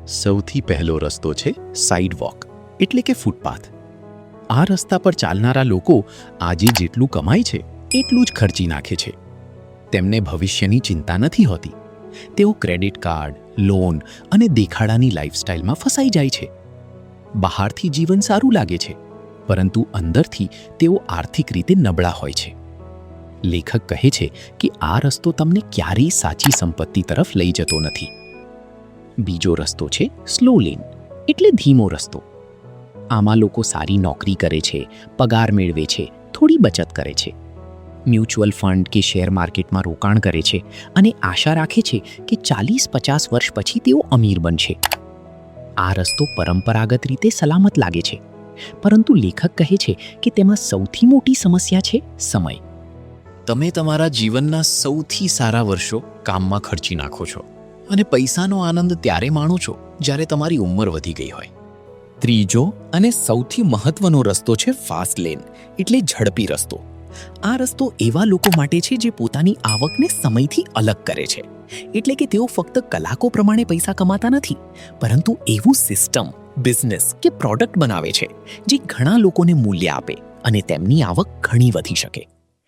સૌથી પહેલો રસ્તો છે સાઇડવોક એટલે કે ફૂટપાથ. આ રસ્તા પર ચાલનારા લોકો આજે જેટલું કમાય છે એટલું જ ખર્ચી નાખે છે. તેમને ભવિષ્યની ચિંતા નથી હોતી. તેઓ ક્રેડિટ કાર્ડ, લોન અને દેખાડાની લાઇફસ્ટાઇલમાં ફસાઈ જાય છે. બહારથી જીવન સારું લાગે છે, પરંતુ અંદરથી તેઓ આર્થિક રીતે નબળા હોય છે. લેખક કહે છે કે આ રસ્તો તમને ક્યારેય સાચી સંપત્તિ તરફ લઈ જતો નથી. બીજો રસ્તો છે સ્લો લેન એટલે ધીમો રસ્તો. આમાં લોકો સારી નોકરી કરે છે, પગાર મેળવે છે, થોડી બચત કરે છે, મ્યુચ્યુઅલ ફંડ કે શેર માર્કેટમાં રોકાણ કરે છે અને આશા રાખે છે કે 40-50 વર્ષ પછી તેઓ અમીર બનશે. આ રસ્તો પરંપરાગત રીતે સલામત લાગે છે, પરંતુ લેખક કહે છે કે તેમાં સૌથી મોટી સમસ્યા છે સમય. તમે તમારા જીવનના સૌથી સારા વર્ષો કામમાં ખર્ચી નાખો છો અને પૈસાનો આનંદ ત્યારે માણો છો જ્યારે તમારી ઉંમર વધી ગઈ હોય. ત્રીજો અને સૌથી મહત્વનો રસ્તો છે ફાસ્ટ લેન એટલે ઝડપી રસ્તો. આ રસ્તો એવા લોકો માટે છે જે પોતાની આવકને સમયથી અલગ કરે છે. એટલે કે તેઓ ફક્ત કલાકો પ્રમાણે પૈસા કમાતા નથી, પરંતુ એવું સિસ્ટમ, બિઝનેસ કે પ્રોડક્ટ બનાવે છે જે ઘણા લોકોને મૂલ્ય આપે અને તેમની આવક ઘણી વધી શકે.